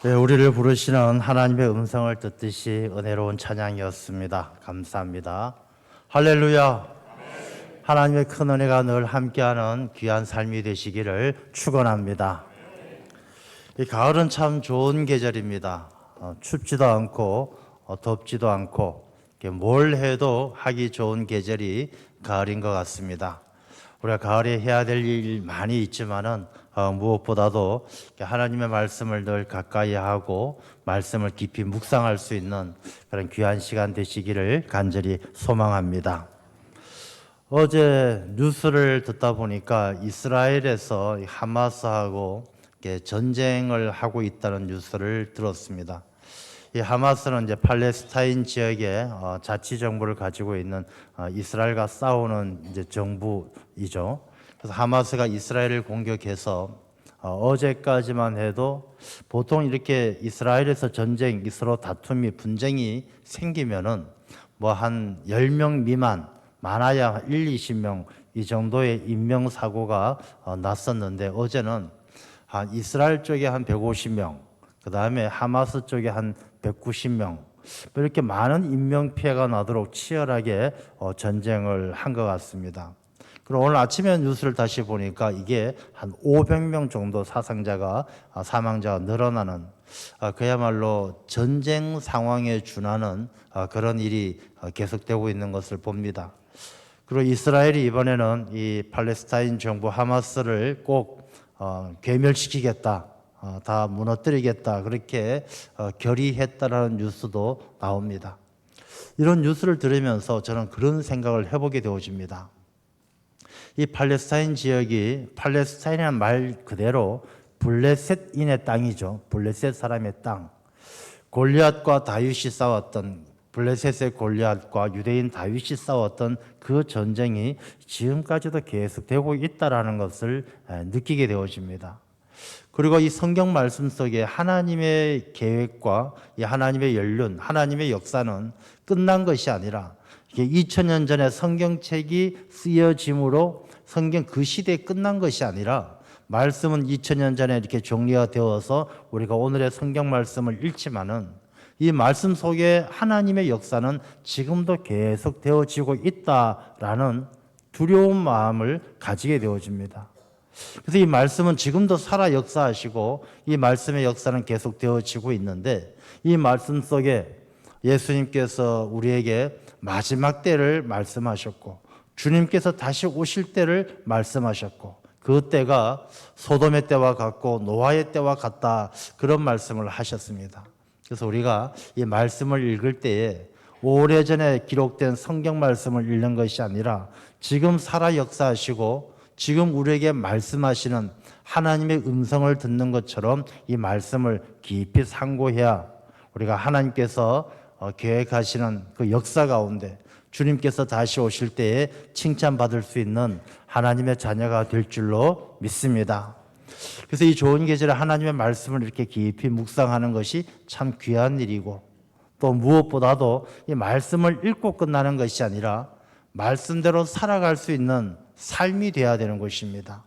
네, 우리를 부르시는 하나님의 음성을 듣듯이 은혜로운 찬양이었습니다. 감사합니다. 할렐루야. 하나님의 큰 은혜가 늘 함께하는 귀한 삶이 되시기를 축원합니다. 이 가을은 참 좋은 계절입니다. 춥지도 않고 덥지도 않고 뭘 해도 하기 좋은 계절이 가을인 것 같습니다. 우리가 가을에 해야 될 일 많이 있지만은 무엇보다도 하나님의 말씀을 늘 가까이 하고 말씀을 깊이 묵상할 수 있는 그런 귀한 시간 되시기를 간절히 소망합니다. 어제 뉴스를 듣다 보니까 이스라엘에서 하마스하고 전쟁을 하고 있다는 뉴스를 들었습니다. 이 하마스는 이제 팔레스타인 지역에 자치 정부를 가지고 있는 이스라엘과 싸우는 이제 정부이죠. 그래서 하마스가 이스라엘을 공격해서 어제까지만 해도 보통 이렇게 이스라엘에서 전쟁, 서로 다툼이 분쟁이 생기면은 뭐 한 10명 미만, 많아야 1, 20명 이 정도의 인명 사고가 났었는데 어제는 한 이스라엘 쪽에 한 150명, 그 다음에 하마스 쪽에 한 190명, 이렇게 많은 인명 피해가 나도록 치열하게 전쟁을 한 것 같습니다. 그리고 오늘 아침에 뉴스를 다시 보니까 이게 한 500명 정도 사망자가 늘어나는 그야말로 전쟁 상황에 준하는 그런 일이 계속되고 있는 것을 봅니다. 그리고 이스라엘이 이번에는 이 팔레스타인 정부 하마스를 꼭 괴멸시키겠다, 다 무너뜨리겠다 그렇게 결의했다라는 뉴스도 나옵니다. 이런 뉴스를 들으면서 저는 그런 생각을 해보게 되어집니다. 이 팔레스타인 지역이 팔레스타인이라는 말 그대로 블레셋인의 땅이죠. 블레셋 사람의 땅. 골리앗과 다윗이 싸웠던 블레셋의 골리앗과 유대인 다윗이 싸웠던 그 전쟁이 지금까지도 계속되고 있다라는 것을 느끼게 되어집니다. 그리고 이 성경 말씀 속에 하나님의 계획과 이 하나님의 연륜, 하나님의 역사는 끝난 것이 아니라 2000년 전에 성경책이 쓰여짐으로 성경 그 시대에 끝난 것이 아니라 말씀은 2000년 전에 이렇게 정리가 되어서 우리가 오늘의 성경 말씀을 읽지만은 이 말씀 속에 하나님의 역사는 지금도 계속 되어지고 있다라는 두려운 마음을 가지게 되어집니다. 그래서 이 말씀은 지금도 살아 역사하시고 이 말씀의 역사는 계속 되어지고 있는데 이 말씀 속에 예수님께서 우리에게 마지막 때를 말씀하셨고 주님께서 다시 오실 때를 말씀하셨고 그 때가 소돔의 때와 같고 노아의 때와 같다 그런 말씀을 하셨습니다. 그래서 우리가 이 말씀을 읽을 때에 오래전에 기록된 성경 말씀을 읽는 것이 아니라 지금 살아 역사하시고 지금 우리에게 말씀하시는 하나님의 음성을 듣는 것처럼 이 말씀을 깊이 상고해야 우리가 하나님께서 계획하시는 그 역사 가운데 주님께서 다시 오실 때에 칭찬받을 수 있는 하나님의 자녀가 될 줄로 믿습니다. 그래서 이 좋은 계절에 하나님의 말씀을 이렇게 깊이 묵상하는 것이 참 귀한 일이고 또 무엇보다도 이 말씀을 읽고 끝나는 것이 아니라 말씀대로 살아갈 수 있는 삶이 되어야 되는 것입니다.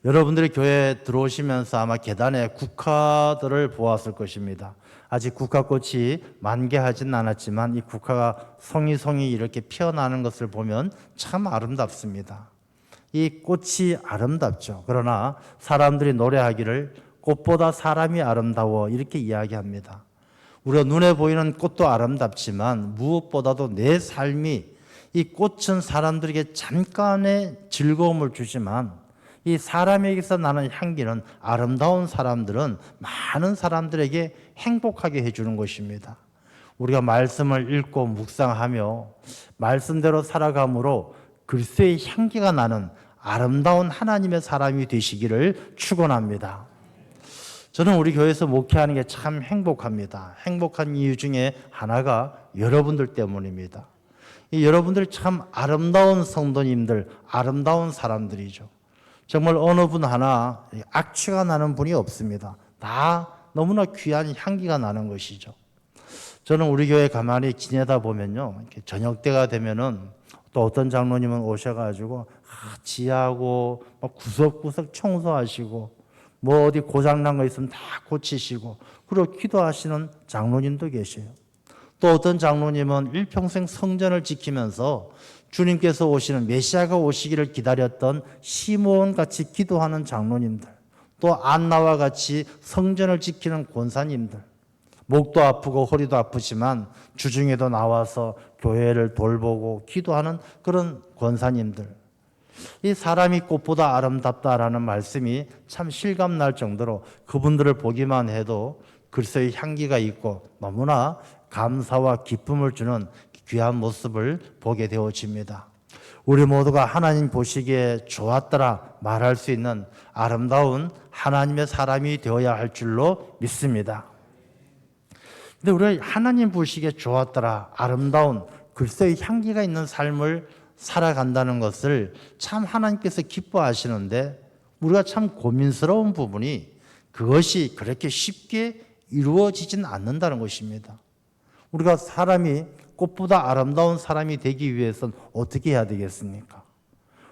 여러분들이 교회에 들어오시면서 아마 계단에 국화들을 보았을 것입니다. 아직 국화꽃이 만개하진 않았지만 이 국화가 송이송이 이렇게 피어나는 것을 보면 참 아름답습니다. 이 꽃이 아름답죠. 그러나 사람들이 노래하기를 꽃보다 사람이 아름다워 이렇게 이야기합니다. 우리가 눈에 보이는 꽃도 아름답지만 무엇보다도 내 삶이 이 꽃은 사람들에게 잠깐의 즐거움을 주지만 이 사람에게서 나는 향기는 아름다운 사람들은 많은 사람들에게 행복하게 해주는 것입니다. 우리가 말씀을 읽고 묵상하며 말씀대로 살아감으로 글쎄의 향기가 나는 아름다운 하나님의 사람이 되시기를 축원합니다. 저는 우리 교회에서 목회하는 게 참 행복합니다. 행복한 이유 중에 하나가 여러분들 때문입니다. 이 여러분들 참 아름다운 성도님들, 아름다운 사람들이죠. 정말 어느 분 하나 악취가 나는 분이 없습니다. 다 너무나 귀한 향기가 나는 것이죠. 저는 우리 교회 가만히 지내다 보면요, 저녁 때가 되면은 또 어떤 장로님은 오셔가지고 지하고 막 구석구석 청소하시고 뭐 어디 고장난 거 있으면 다 고치시고, 그리고 기도하시는 장로님도 계셔요. 또 어떤 장로님은 일평생 성전을 지키면서 주님께서 오시는 메시아가 오시기를 기다렸던 시므온 같이 기도하는 장로님들, 또 안나와 같이 성전을 지키는 권사님들, 목도 아프고 허리도 아프지만 주중에도 나와서 교회를 돌보고 기도하는 그런 권사님들, 이 사람이 꽃보다 아름답다라는 말씀이 참 실감날 정도로 그분들을 보기만 해도 글쎄의 향기가 있고 너무나 감사와 기쁨을 주는 귀한 모습을 보게 되어집니다. 우리 모두가 하나님 보시기에 좋았더라 말할 수 있는 아름다운 하나님의 사람이 되어야 할 줄로 믿습니다. 근데 우리가 하나님 보시기에 좋았더라, 아름다운 글쎄의 향기가 있는 삶을 살아간다는 것을 참 하나님께서 기뻐하시는데, 우리가 참 고민스러운 부분이 그것이 그렇게 쉽게 이루어지진 않는다는 것입니다. 우리가 사람이 꽃보다 아름다운 사람이 되기 위해서는 어떻게 해야 되겠습니까?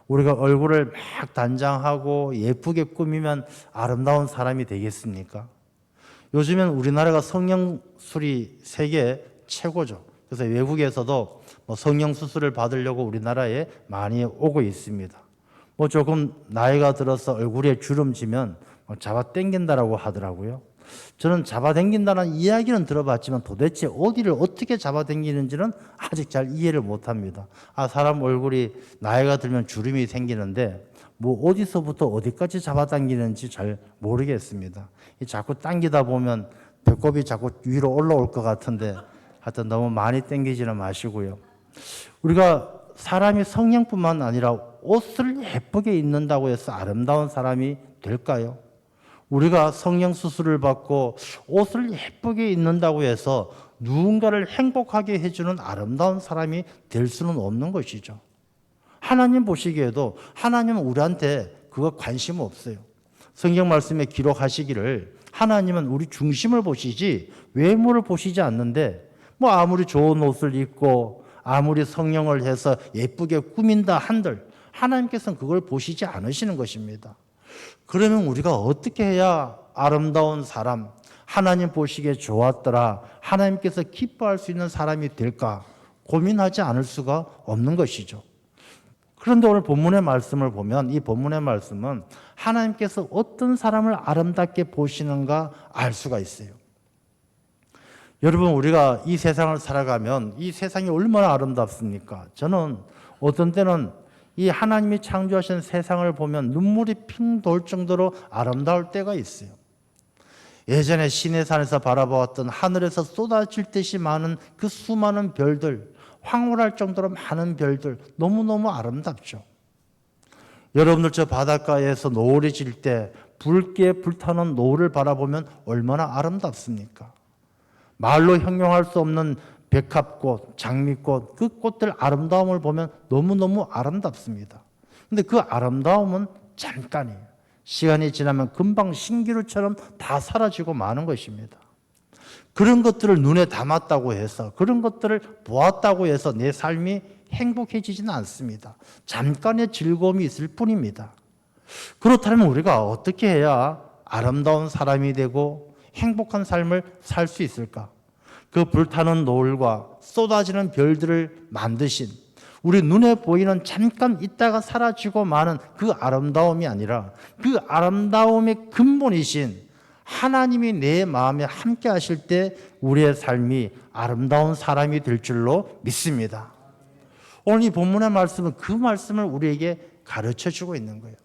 우리가 얼굴을 막 단장하고 예쁘게 꾸미면 아름다운 사람이 되겠습니까? 요즘엔 우리나라가 성형술이 세계 최고죠. 그래서 외국에서도 성형수술을 받으려고 우리나라에 많이 오고 있습니다. 조금 나이가 들어서 얼굴에 주름지면 잡아당긴다라고 하더라고요. 저는 잡아당긴다는 이야기는 들어봤지만 도대체 어디를 어떻게 잡아당기는지는 아직 잘 이해를 못합니다. 사람 얼굴이 나이가 들면 주름이 생기는데 어디서부터 어디까지 잡아당기는지 잘 모르겠습니다. 자꾸 당기다 보면 배꼽이 자꾸 위로 올라올 것 같은데 하여튼 너무 많이 당기지는 마시고요. 우리가 사람이 성형뿐만 아니라 옷을 예쁘게 입는다고 해서 아름다운 사람이 될까요? 우리가 성형 수술을 받고 옷을 예쁘게 입는다고 해서 누군가를 행복하게 해주는 아름다운 사람이 될 수는 없는 것이죠. 하나님 보시기에도 하나님은 우리한테 그거 관심 없어요. 성경 말씀에 기록하시기를 하나님은 우리 중심을 보시지 외모를 보시지 않는데, 아무리 좋은 옷을 입고 아무리 성형을 해서 예쁘게 꾸민다 한들 하나님께서는 그걸 보시지 않으시는 것입니다. 그러면 우리가 어떻게 해야 아름다운 사람, 하나님 보시기에 좋았더라, 하나님께서 기뻐할 수 있는 사람이 될까 고민하지 않을 수가 없는 것이죠. 그런데 오늘 본문의 말씀을 보면 이 본문의 말씀은 하나님께서 어떤 사람을 아름답게 보시는가 알 수가 있어요. 여러분, 우리가 이 세상을 살아가면 이 세상이 얼마나 아름답습니까? 저는 어떤 때는 이 하나님이 창조하신 세상을 보면 눈물이 핑 돌 정도로 아름다울 때가 있어요. 예전에 시내산에서 바라보았던 하늘에서 쏟아질 듯이 많은 그 수많은 별들, 황홀할 정도로 많은 별들, 너무너무 아름답죠. 여러분들 저 바닷가에서 노을이 질 때 붉게 불타는 노을을 바라보면 얼마나 아름답습니까? 말로 형용할 수 없는 백합꽃, 장미꽃, 그 꽃들 아름다움을 보면 너무너무 아름답습니다. 근데 그 아름다움은 잠깐이에요. 시간이 지나면 금방 신기루처럼 다 사라지고 마는 것입니다. 그런 것들을 눈에 담았다고 해서, 그런 것들을 보았다고 해서 내 삶이 행복해지지는 않습니다. 잠깐의 즐거움이 있을 뿐입니다. 그렇다면 우리가 어떻게 해야 아름다운 사람이 되고 행복한 삶을 살 수 있을까? 그 불타는 노을과 쏟아지는 별들을 만드신, 우리 눈에 보이는 잠깐 있다가 사라지고 마는 그 아름다움이 아니라 그 아름다움의 근본이신 하나님이 내 마음에 함께 하실 때 우리의 삶이 아름다운 사람이 될 줄로 믿습니다. 오늘 이 본문의 말씀은 그 말씀을 우리에게 가르쳐 주고 있는 거예요.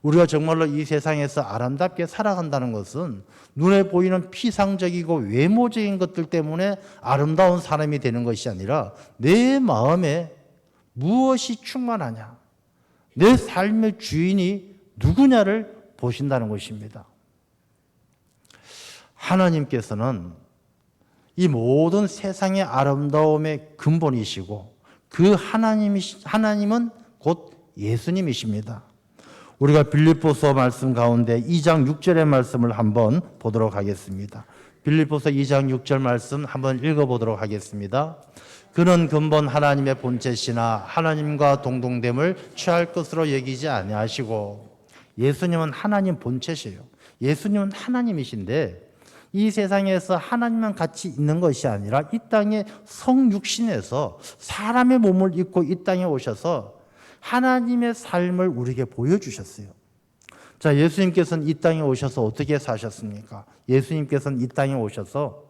우리가 정말로 이 세상에서 아름답게 살아간다는 것은 눈에 보이는 피상적이고 외모적인 것들 때문에 아름다운 사람이 되는 것이 아니라 내 마음에 무엇이 충만하냐, 내 삶의 주인이 누구냐를 보신다는 것입니다. 하나님께서는 이 모든 세상의 아름다움의 근본이시고 그 하나님은 곧 예수님이십니다. 우리가 빌립보서 말씀 가운데 2장 6절의 말씀을 한번 보도록 하겠습니다. 빌립보서 2장 6절 말씀 한번 읽어보도록 하겠습니다. 그는 근본 하나님의 본체시나 하나님과 동등됨을 취할 것으로 여기지 아니하시고 예수님은 하나님 본체시에요. 예수님은 하나님이신데 이 세상에서 하나님만 같이 있는 것이 아니라 이 땅에 성육신에서 사람의 몸을 입고 이 땅에 오셔서 하나님의 삶을 우리에게 보여주셨어요. 자, 예수님께서는 이 땅에 오셔서 어떻게 사셨습니까? 예수님께서는 이 땅에 오셔서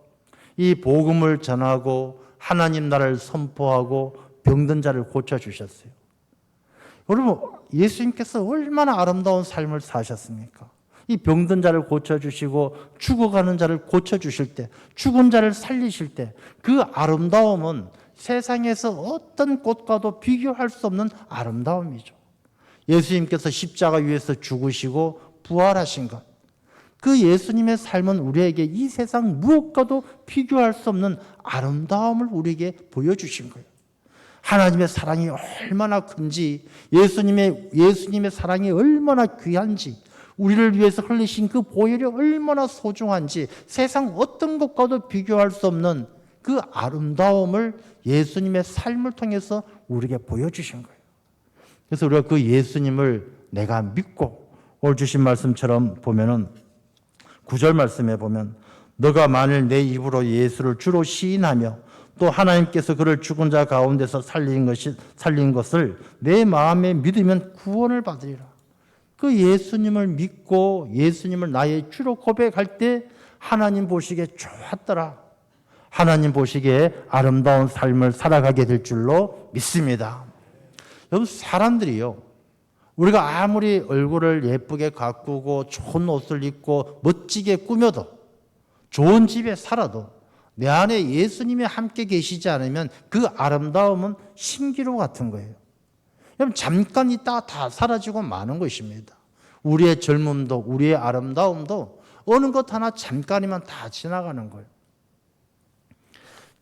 이 복음을 전하고 하나님 나라를 선포하고 병든 자를 고쳐주셨어요. 여러분, 예수님께서 얼마나 아름다운 삶을 사셨습니까? 이 병든 자를 고쳐주시고 죽어가는 자를 고쳐주실 때, 죽은 자를 살리실 때 그 아름다움은 세상에서 어떤 꽃과도 비교할 수 없는 아름다움이죠. 예수님께서 십자가 위에서 죽으시고 부활하신 것, 그 예수님의 삶은 우리에게 이 세상 무엇과도 비교할 수 없는 아름다움을 우리에게 보여주신 거예요. 하나님의 사랑이 얼마나 큰지, 예수님의 사랑이 얼마나 귀한지, 우리를 위해서 흘리신 그 보혈이 얼마나 소중한지 세상 어떤 것과도 비교할 수 없는 그 아름다움을 예수님의 삶을 통해서 우리에게 보여주신 거예요. 그래서 우리가 그 예수님을 내가 믿고, 오늘 주신 말씀처럼 보면은 9절 말씀에 보면 너가 만일 내 입으로 예수를 주로 시인하며 또 하나님께서 그를 죽은 자 가운데서 살린 것을 내 마음에 믿으면 구원을 받으리라. 그 예수님을 믿고 예수님을 나의 주로 고백할 때 하나님 보시기에 좋았더라. 하나님 보시기에 아름다운 삶을 살아가게 될 줄로 믿습니다. 여러분, 사람들이요, 우리가 아무리 얼굴을 예쁘게 가꾸고 좋은 옷을 입고 멋지게 꾸며도 좋은 집에 살아도 내 안에 예수님이 함께 계시지 않으면 그 아름다움은 신기루 같은 거예요. 여러분, 잠깐 있다가 다 사라지고 마는 것입니다. 우리의 젊음도 우리의 아름다움도 어느 것 하나 잠깐이면 다 지나가는 거예요.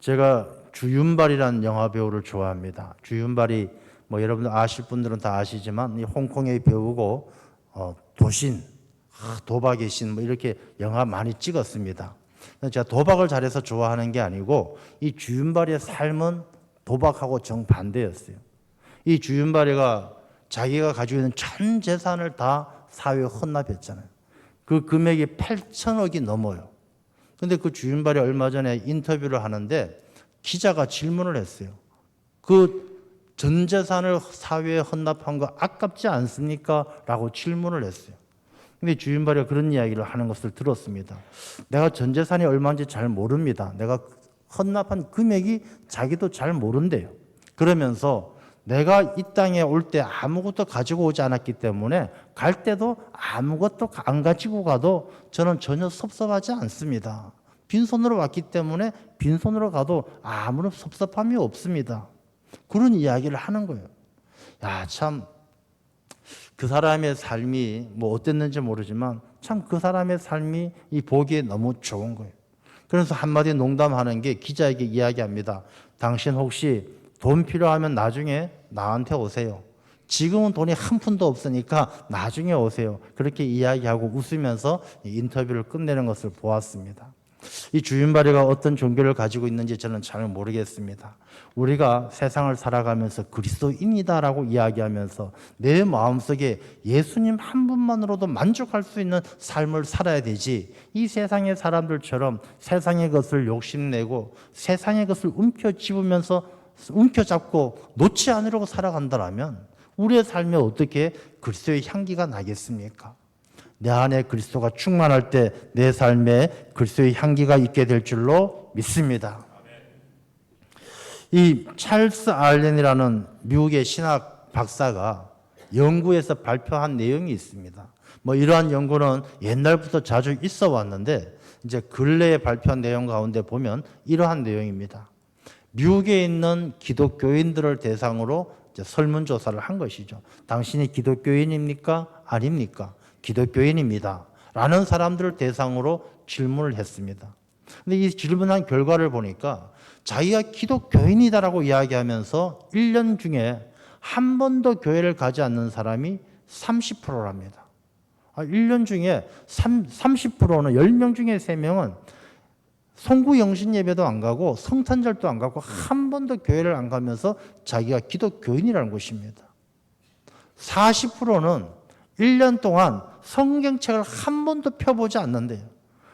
제가 주윤발이라는 영화 배우를 좋아합니다. 주윤발이 여러분들 아실 분들은 다 아시지만 이 홍콩의 배우고 도신, 도박의 신 이렇게 영화 많이 찍었습니다. 제가 도박을 잘해서 좋아하는 게 아니고 이 주윤발의 삶은 도박하고 정반대였어요. 이 주윤발이가 자기가 가지고 있는 전 재산을 다 사회에 헌납했잖아요. 그 금액이 8천억이 넘어요. 근데 그 주윤발이 얼마 전에 인터뷰를 하는데 기자가 질문을 했어요. 그 전 재산을 사회에 헌납한 거 아깝지 않습니까? 라고 질문을 했어요. 근데 주윤발이가 그런 이야기를 하는 것을 들었습니다. 내가 전 재산이 얼마인지 잘 모릅니다. 내가 헌납한 금액이 자기도 잘 모른대요. 그러면서 내가 이 땅에 올 때 아무것도 가지고 오지 않았기 때문에 갈 때도 아무것도 안 가지고 가도 저는 전혀 섭섭하지 않습니다. 빈손으로 왔기 때문에 빈손으로 가도 아무런 섭섭함이 없습니다. 그런 이야기를 하는 거예요. 야, 참 그 사람의 삶이 어땠는지 모르지만 참 그 사람의 삶이 이 보기에 너무 좋은 거예요. 그래서 한마디 농담하는 게 기자에게 이야기합니다. 당신 혹시 돈 필요하면 나중에 나한테 오세요. 지금은 돈이 한 푼도 없으니까 나중에 오세요. 그렇게 이야기하고 웃으면서 인터뷰를 끝내는 것을 보았습니다. 이 주윤발이가 어떤 종교를 가지고 있는지 저는 잘 모르겠습니다. 우리가 세상을 살아가면서 그리스도인이다라고 이야기하면서 내 마음속에 예수님 한 분만으로도 만족할 수 있는 삶을 살아야 되지, 이 세상의 사람들처럼 세상의 것을 욕심내고 세상의 것을 움켜잡고 놓지 않으려고 살아간다면 우리의 삶에 어떻게 그리스도의 향기가 나겠습니까? 내 안에 그리스도가 충만할 때 내 삶에 그리스도의 향기가 있게 될 줄로 믿습니다. 이 찰스 알렌이라는 미국의 신학 박사가 연구에서 발표한 내용이 있습니다. 이러한 연구는 옛날부터 자주 있어 왔는데 이제 근래에 발표한 내용 가운데 보면 이러한 내용입니다. 미국에 있는 기독교인들을 대상으로 이제 설문조사를 한 것이죠. 당신이 기독교인입니까? 아닙니까? 기독교인입니다. 라는 사람들을 대상으로 질문을 했습니다. 근데 이 질문한 결과를 보니까 자기가 기독교인이다라고 이야기하면서 1년 중에 한 번도 교회를 가지 않는 사람이 30%랍니다. 1년 중에 30%는 10명 중에 3명은 송구 영신 예배도 안 가고 성탄절도 안 가고 한 번도 교회를 안 가면서 자기가 기독교인이라는 것입니다. 40%는 1년 동안 성경책을 한 번도 펴보지 않는데요.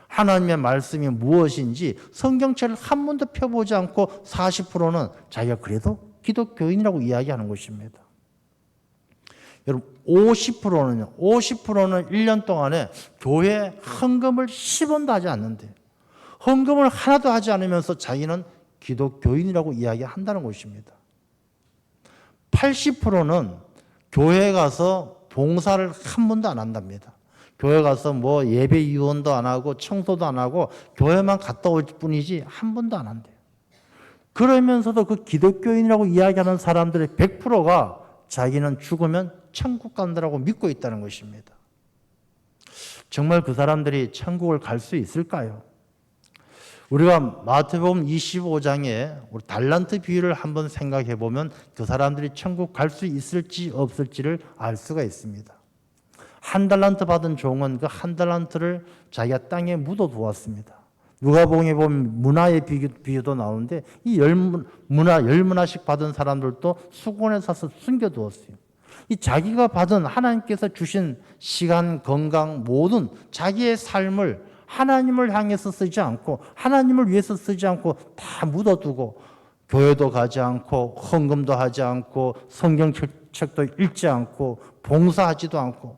하나님의 말씀이 무엇인지 성경책을 한 번도 펴보지 않고 40%는 자기가 그래도 기독교인이라고 이야기하는 것입니다. 여러분 50%는요. 50%는 1년 동안에 교회에 헌금을 10원도 하지 않는데 헌금을 하나도 하지 않으면서 자기는 기독교인이라고 이야기한다는 것입니다. 80%는 교회에 가서 봉사를 한 번도 안 한답니다. 교회 가서 뭐 예배 이원도 안 하고 청소도 안 하고 교회만 갔다 올 뿐이지 한 번도 안 한대요. 그러면서도 그 기독교인이라고 이야기하는 사람들의 100%가 자기는 죽으면 천국 간다라고 믿고 있다는 것입니다. 정말 그 사람들이 천국을 갈 수 있을까요? 우리가 마태복음 25장에 우리 달란트 비유를 한번 생각해 보면 그 사람들이 천국 갈 수 있을지 없을지를 알 수가 있습니다. 한 달란트 받은 종은 그 한 달란트를 자기가 땅에 묻어 두었습니다. 누가복음에 보면 문화의 비유도 나오는데 이 열 문화씩 받은 사람들도 수건에 싸서 숨겨 두었어요. 이 자기가 받은 하나님께서 주신 시간, 건강, 모든 자기의 삶을 하나님을 향해서 쓰지 않고 하나님을 위해서 쓰지 않고 다 묻어두고 교회도 가지 않고 헌금도 하지 않고 성경책도 읽지 않고 봉사하지도 않고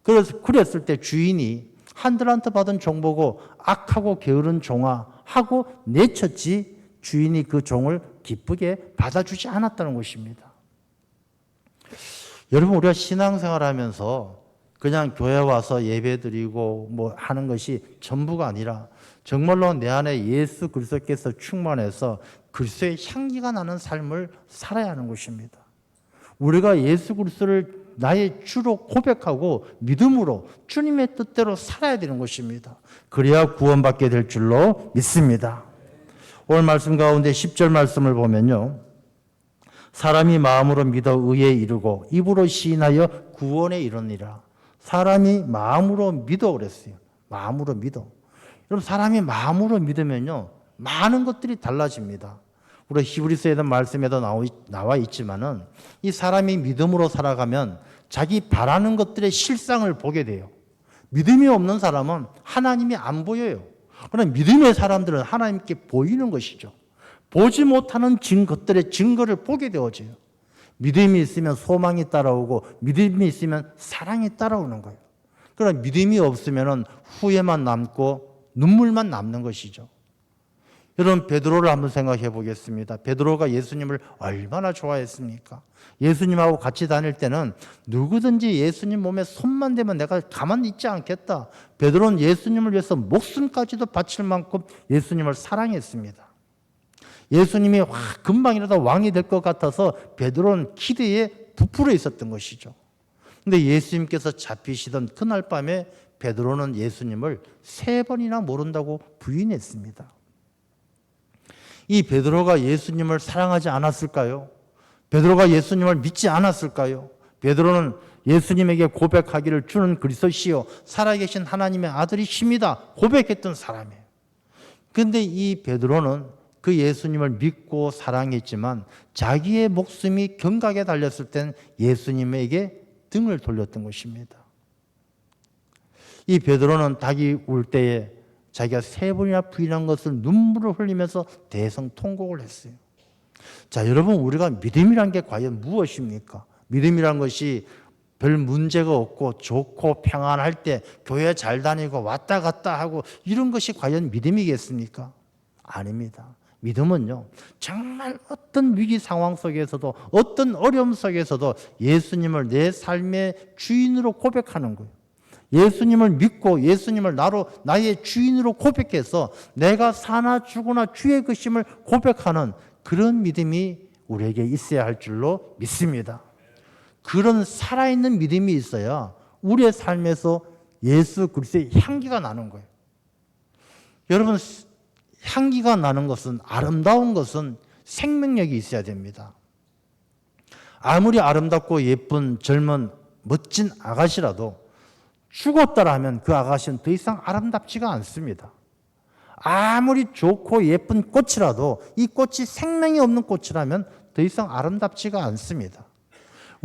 그랬을 때 주인이 한들한테 받은 종 보고 악하고 게으른 종아 하고 내쳤지 주인이 그 종을 기쁘게 받아주지 않았다는 것입니다. 여러분 우리가 신앙생활하면서 그냥 교회 와서 예배드리고 뭐 하는 것이 전부가 아니라 정말로 내 안에 예수 그리스도께서 충만해서 그리스도의 향기가 나는 삶을 살아야 하는 것입니다. 우리가 예수 그리스도를 나의 주로 고백하고 믿음으로 주님의 뜻대로 살아야 되는 것입니다. 그래야 구원받게 될 줄로 믿습니다. 오늘 말씀 가운데 10절 말씀을 보면요. 사람이 마음으로 믿어 의에 이르고 입으로 시인하여 구원에 이르니라. 사람이 마음으로 믿어 그랬어요. 마음으로 믿어. 여러분 사람이 마음으로 믿으면요. 많은 것들이 달라집니다. 우리 히브리서에 대한 말씀에도 나와 있지만은 이 사람이 믿음으로 살아가면 자기 바라는 것들의 실상을 보게 돼요. 믿음이 없는 사람은 하나님이 안 보여요. 그러나 믿음의 사람들은 하나님께 보이는 것이죠. 보지 못하는 것들의 증거를 보게 되어져요. 믿음이 있으면 소망이 따라오고 믿음이 있으면 사랑이 따라오는 거예요. 그러나 믿음이 없으면 후회만 남고 눈물만 남는 것이죠. 여러분 베드로를 한번 생각해 보겠습니다. 베드로가 예수님을 얼마나 좋아했습니까? 예수님하고 같이 다닐 때는 누구든지 예수님 몸에 손만 대면 내가 가만히 있지 않겠다. 베드로는 예수님을 위해서 목숨까지도 바칠 만큼 예수님을 사랑했습니다. 예수님이 금방이라도 왕이 될 것 같아서 베드로는 기대에 부풀어 있었던 것이죠. 그런데 예수님께서 잡히시던 그날 밤에 베드로는 예수님을 3번이나 모른다고 부인했습니다. 이 베드로가 예수님을 사랑하지 않았을까요? 베드로가 예수님을 믿지 않았을까요? 베드로는 예수님에게 고백하기를 주는 그리스도시요 살아계신 하나님의 아들이십니다 고백했던 사람이에요. 그런데 이 베드로는 그 예수님을 믿고 사랑했지만 자기의 목숨이 경각에 달렸을 땐 예수님에게 등을 돌렸던 것입니다. 이 베드로는 닭이 울 때에 자기가 3번이나 부인한 것을 눈물을 흘리면서 대성통곡을 했어요. 자, 여러분 우리가 믿음이란 게 과연 무엇입니까? 믿음이란 것이 별 문제가 없고 좋고 평안할 때 교회 잘 다니고 왔다 갔다 하고 이런 것이 과연 믿음이겠습니까? 아닙니다. 믿음은요, 정말 어떤 위기 상황 속에서도 어떤 어려움 속에서도 예수님을 내 삶의 주인으로 고백하는 거예요. 예수님을 믿고 예수님을 나의 주인으로 고백해서 내가 사나 죽으나 주의 것임을 고백하는 그런 믿음이 우리에게 있어야 할 줄로 믿습니다. 그런 살아있는 믿음이 있어야 우리의 삶에서 예수 그리스도의 향기가 나는 거예요. 여러분 향기가 나는 것은 아름다운 것은 생명력이 있어야 됩니다. 아무리 아름답고 예쁜 젊은 멋진 아가씨라도 죽었다라 하면 그 아가씨는 더 이상 아름답지가 않습니다. 아무리 좋고 예쁜 꽃이라도 이 꽃이 생명이 없는 꽃이라면 더 이상 아름답지가 않습니다.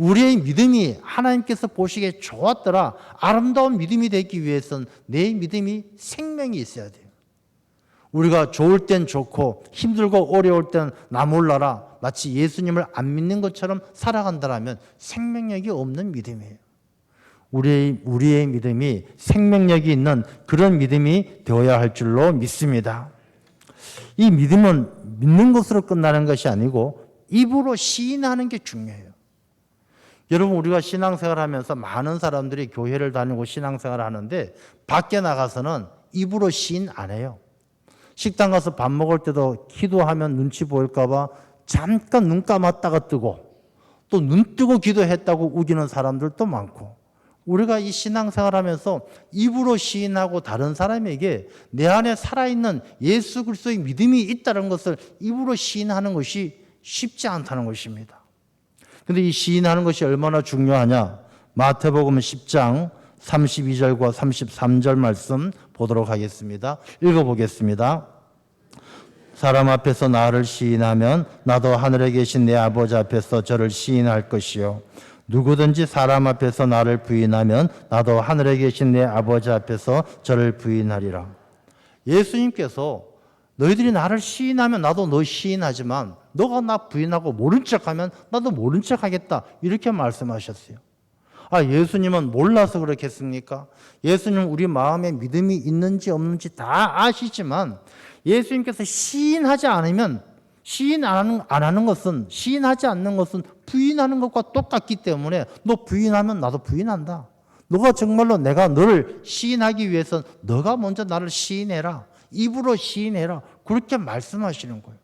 우리의 믿음이 하나님께서 보시기에 좋았더라, 아름다운 믿음이 되기 위해서는 내 믿음이 생명이 있어야 돼요. 우리가 좋을 땐 좋고 힘들고 어려울 땐 나 몰라라 마치 예수님을 안 믿는 것처럼 살아간다면 생명력이 없는 믿음이에요. 우리의 믿음이 생명력이 있는 그런 믿음이 되어야 할 줄로 믿습니다. 이 믿음은 믿는 것으로 끝나는 것이 아니고 입으로 시인하는 게 중요해요. 여러분, 우리가 신앙생활하면서 많은 사람들이 교회를 다니고 신앙생활을 하는데 밖에 나가서는 입으로 시인 안 해요. 식당 가서 밥 먹을 때도 기도하면 눈치 보일까 봐 잠깐 눈 감았다가 뜨고 또 눈 뜨고 기도했다고 우기는 사람들도 많고, 우리가 이 신앙생활하면서 입으로 시인하고 다른 사람에게 내 안에 살아있는 예수 그리스도의 믿음이 있다는 것을 입으로 시인하는 것이 쉽지 않다는 것입니다. 그런데 이 시인하는 것이 얼마나 중요하냐, 마태복음 10장 32절과 33절 말씀 보도록 하겠습니다. 읽어보겠습니다. 사람 앞에서 나를 시인하면 나도 하늘에 계신 내 아버지 앞에서 저를 시인할 것이요, 누구든지 사람 앞에서 나를 부인하면 나도 하늘에 계신 내 아버지 앞에서 저를 부인하리라. 예수님께서 너희들이 나를 시인하면 나도 너 시인하지만 너가 나 부인하고 모른 척하면 나도 모른 척하겠다, 이렇게 말씀하셨어요. 예수님은 몰라서 그렇겠습니까? 예수님은 우리 마음에 믿음이 있는지 없는지 다 아시지만 예수님께서 시인하지 않으면 시인하지 않는 것은 부인하는 것과 똑같기 때문에 너 부인하면 나도 부인한다. 너가 정말로 내가 너를 시인하기 위해서 너가 먼저 나를 시인해라. 입으로 시인해라. 그렇게 말씀하시는 거예요.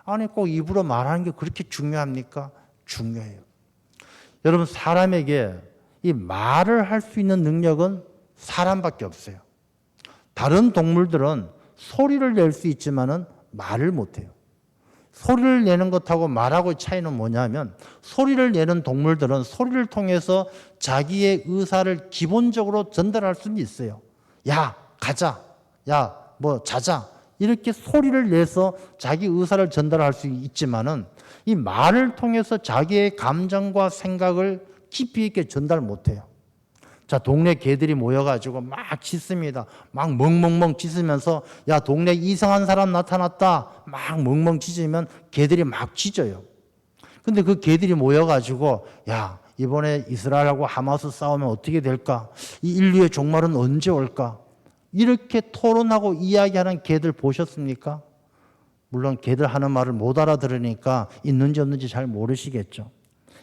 아니, 꼭 입으로 말하는 게 그렇게 중요합니까? 중요해요. 여러분, 사람에게 이 말을 할 수 있는 능력은 사람밖에 없어요. 다른 동물들은 소리를 낼 수 있지만은 말을 못해요. 소리를 내는 것하고 말하고의 차이는 뭐냐면, 소리를 내는 동물들은 소리를 통해서 자기의 의사를 기본적으로 전달할 수는 있어요. 야, 가자. 야, 뭐 자자. 이렇게 소리를 내서 자기 의사를 전달할 수 있지만은 이 말을 통해서 자기의 감정과 생각을 깊이 있게 전달 못해요. 자, 동네 개들이 모여가지고 막 짖습니다. 막 멍멍멍 짖으면서 야, 동네 이상한 사람 나타났다. 막 멍멍 짖으면 개들이 막 짖어요. 근데 그 개들이 모여가지고 야, 이번에 이스라엘하고 하마스 싸우면 어떻게 될까? 이 인류의 종말은 언제 올까? 이렇게 토론하고 이야기하는 개들 보셨습니까? 물론 개들 하는 말을 못 알아들으니까 있는지 없는지 잘 모르시겠죠.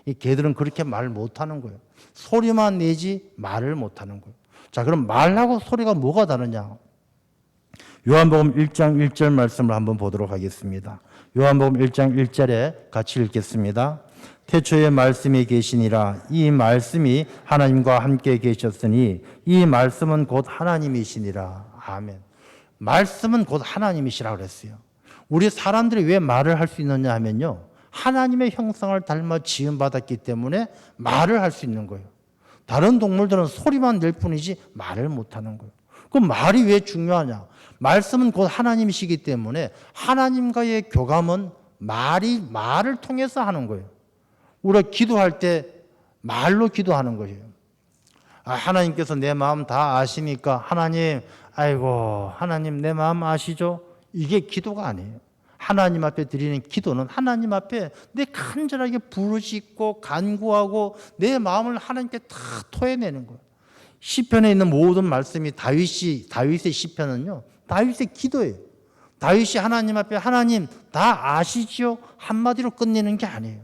이 개들은 그렇게 말 못하는 거예요. 소리만 내지 말을 못하는 거예요. 자, 그럼 말하고 소리가 뭐가 다르냐? 요한복음 1장 1절 말씀을 한번 보도록 하겠습니다. 요한복음 1장 1절에 같이 읽겠습니다. 태초에 말씀이 계시니라. 이 말씀이 하나님과 함께 계셨으니 이 말씀은 곧 하나님이시니라. 아멘. 말씀은 곧 하나님이시라 그랬어요. 우리 사람들이 왜 말을 할 수 있느냐 하면요, 하나님의 형상을 닮아 지음받았기 때문에 말을 할 수 있는 거예요. 다른 동물들은 소리만 낼 뿐이지 말을 못하는 거예요. 그럼 말이 왜 중요하냐? 말씀은 곧 하나님이시기 때문에 하나님과의 교감은 말을 통해서 하는 거예요. 우리가 기도할 때 말로 기도하는 거예요. 하나님께서 내 마음 다 아시니까 하나님, 아이고 하나님 내 마음 아시죠? 이게 기도가 아니에요. 하나님 앞에 드리는 기도는 하나님 앞에 내 간절하게 부르짖고 간구하고 내 마음을 하나님께 다 토해내는 거예요. 시편에 있는 모든 말씀이 다윗의 시편은요, 다윗의 기도예요. 다윗이 하나님 앞에 하나님 다 아시지요? 한마디로 끝내는 게 아니에요.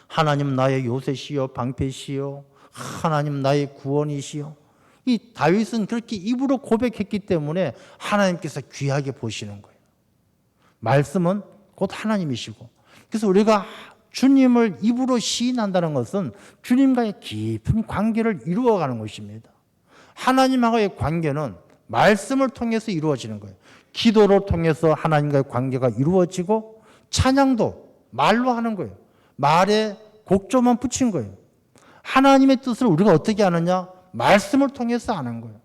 하나님 나의 요새시요 방패시요, 하나님 나의 구원이시요. 이 다윗은 그렇게 입으로 고백했기 때문에 하나님께서 귀하게 보시는 거예요. 말씀은 곧 하나님이시고, 그래서 우리가 주님을 입으로 시인한다는 것은 주님과의 깊은 관계를 이루어가는 것입니다. 하나님과의 관계는 말씀을 통해서 이루어지는 거예요. 기도를 통해서 하나님과의 관계가 이루어지고, 찬양도 말로 하는 거예요. 말에 곡조만 붙인 거예요. 하나님의 뜻을 우리가 어떻게 아느냐? 말씀을 통해서 아는 거예요.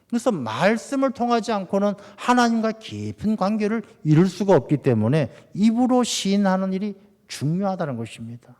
그래서 말씀을 통하지 않고는 하나님과 깊은 관계를 이룰 수가 없기 때문에 입으로 시인하는 일이 중요하다는 것입니다.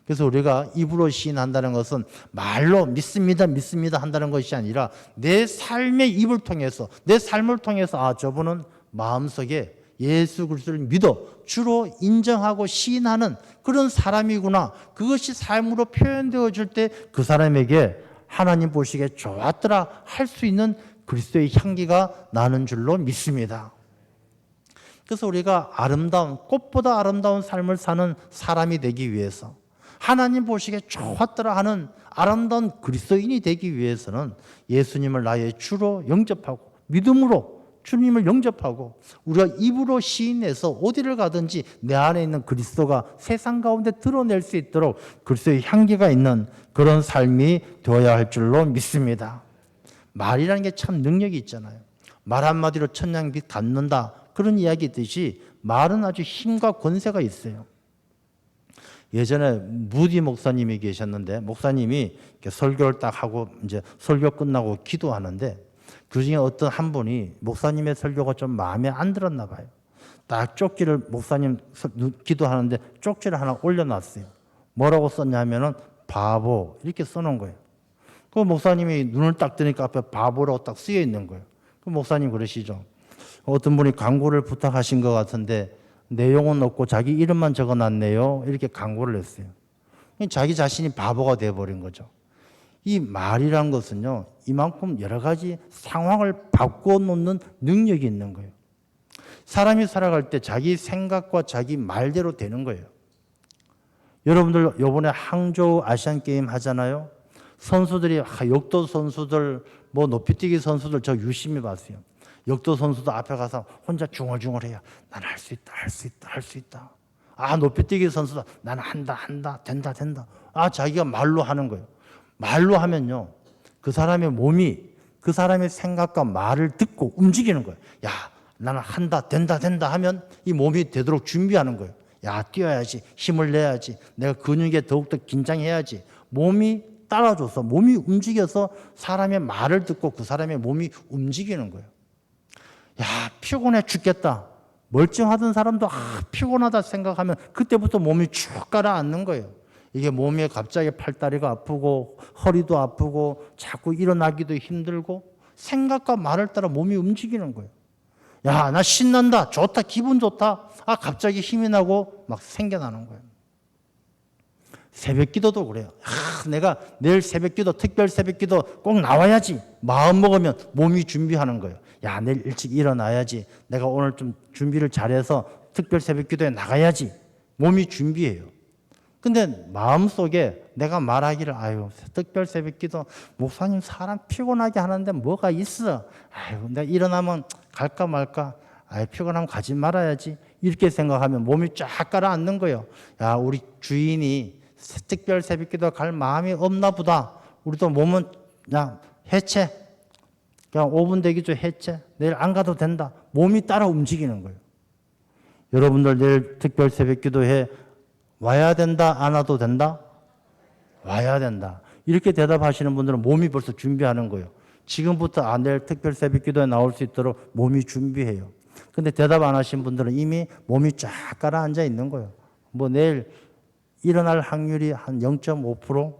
그래서 우리가 입으로 시인한다는 것은 말로 믿습니다, 믿습니다 한다는 것이 아니라 내 삶의 입을 통해서, 내 삶을 통해서 저분은 마음속에 예수 그리스도를 믿어 주로 인정하고 시인하는 그런 사람이구나. 그것이 삶으로 표현되어질 때 그 사람에게 하나님 보시기에 좋았더라 할 수 있는 그리스도의 향기가 나는 줄로 믿습니다. 그래서 우리가 아름다운, 꽃보다 아름다운 삶을 사는 사람이 되기 위해서, 하나님 보시기에 좋았더라 하는 아름다운 그리스도인이 되기 위해서는 예수님을 나의 주로 영접하고 믿음으로 주님을 영접하고 우리가 입으로 시인해서 어디를 가든지 내 안에 있는 그리스도가 세상 가운데 드러낼 수 있도록 그리스도의 향기가 있는 그런 삶이 되어야 할 줄로 믿습니다. 말이라는 게 참 능력이 있잖아요. 말 한마디로 천냥빛 갚는다, 그런 이야기 있듯이 말은 아주 힘과 권세가 있어요. 예전에 무디 목사님이 계셨는데, 목사님이 설교를 딱 하고 이제 설교 끝나고 기도하는데 그 중에 어떤 한 분이 목사님의 설교가 좀 마음에 안 들었나 봐요. 딱 쪽지를, 목사님 기도하는데 쪽지를 하나 올려놨어요. 뭐라고 썼냐면은 바보 이렇게 써놓은 거예요. 그 목사님이 눈을 딱 뜨니까 앞에 바보라고 딱 쓰여 있는 거예요. 그 목사님 그러시죠. 어떤 분이 광고를 부탁하신 것 같은데 내용은 없고 자기 이름만 적어놨네요. 이렇게 광고를 했어요. 자기 자신이 바보가 되어버린 거죠. 이 말이란 것은요, 이만큼 여러 가지 상황을 바꿔놓는 능력이 있는 거예요. 사람이 살아갈 때 자기 생각과 자기 말대로 되는 거예요. 여러분들 이번에 항저우 아시안게임 하잖아요. 선수들이 역도 선수들, 뭐 높이뛰기 선수들 저 유심히 봤어요. 역도 선수도 앞에 가서 혼자 중얼중얼해요. 나는 할 수 있다, 할 수 있다, 할 수 있다. 높이뛰기 선수도 나는 한다, 된다. 자기가 말로 하는 거예요. 말로 하면요, 그 사람의 몸이 그 사람의 생각과 말을 듣고 움직이는 거예요. 야, 나는 한다, 된다 하면 이 몸이 되도록 준비하는 거예요. 야, 뛰어야지, 힘을 내야지, 내가 근육에 더욱더 긴장해야지. 몸이 따라줘서, 몸이 움직여서 사람의 말을 듣고 그 사람의 몸이 움직이는 거예요. 야, 피곤해 죽겠다. 멀쩡하던 사람도 피곤하다 생각하면 그때부터 몸이 쭉 가라앉는 거예요. 이게 몸에 갑자기 팔다리가 아프고 허리도 아프고 자꾸 일어나기도 힘들고 생각과 말을 따라 몸이 움직이는 거예요. 야, 나 신난다, 좋다, 기분 좋다. 갑자기 힘이 나고 막 생겨나는 거예요. 새벽 기도도 그래요. 내가 내일 새벽 기도, 특별 새벽 기도 꼭 나와야지. 마음 먹으면 몸이 준비하는 거예요. 야, 내일 일찍 일어나야지. 내가 오늘 좀 준비를 잘해서 특별 새벽 기도에 나가야지. 몸이 준비해요. 근데 마음속에 내가 말하기를, 특별 새벽 기도, 목사님 사람 피곤하게 하는데 뭐가 있어. 내가 일어나면 갈까 말까. 피곤하면 가지 말아야지. 이렇게 생각하면 몸이 쫙 가라앉는 거예요. 야, 우리 주인이 특별 새벽 기도 갈 마음이 없나 보다. 우리도 몸은 그냥 해체. 그냥 5분 대기 중 해체. 내일 안 가도 된다. 몸이 따라 움직이는 거예요. 여러분들 내일 특별 새벽 기도에 와야 된다, 안 와도 된다? 와야 된다. 이렇게 대답하시는 분들은 몸이 벌써 준비하는 거예요. 지금부터 내일 특별 새벽 기도에 나올 수 있도록 몸이 준비해요. 근데 대답 안 하신 분들은 이미 몸이 쫙 가라앉아 있는 거예요. 뭐 내일 일어날 확률이 한 0.5%?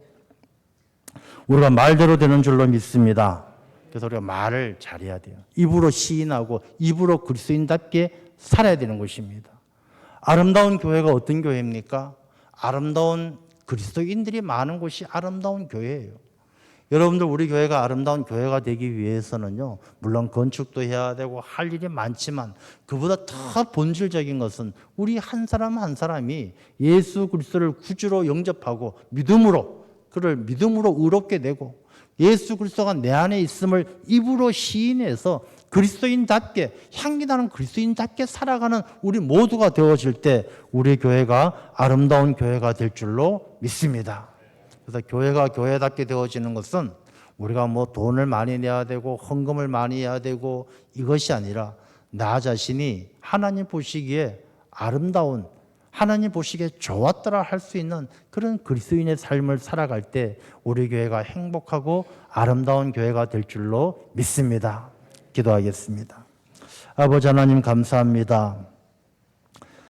우리가 말대로 되는 줄로 믿습니다. 그래서 우리가 말을 잘해야 돼요. 입으로 시인하고 입으로 그리스도인답게 살아야 되는 것입니다. 아름다운 교회가 어떤 교회입니까? 아름다운 그리스도인들이 많은 곳이 아름다운 교회예요. 여러분들, 우리 교회가 아름다운 교회가 되기 위해서는요, 물론 건축도 해야 되고 할 일이 많지만 그보다 더 본질적인 것은 우리 한 사람 한 사람이 예수 그리스도를 구주로 영접하고 믿음으로, 그를 믿음으로 의롭게 되고 예수 그리스도가 내 안에 있음을 입으로 시인해서 그리스도인답게, 향기나는 그리스도인답게 살아가는 우리 모두가 되어질 때 우리 교회가 아름다운 교회가 될 줄로 믿습니다. 그래서 교회가 교회답게 되어지는 것은 우리가 뭐 돈을 많이 내야 되고 헌금을 많이 해야 되고 이것이 아니라 나 자신이 하나님 보시기에 아름다운, 하나님 보시기에 좋았더라 할 수 있는 그런 그리스도인의 삶을 살아갈 때 우리 교회가 행복하고 아름다운 교회가 될 줄로 믿습니다. 기도하겠습니다. 아버지 하나님 감사합니다.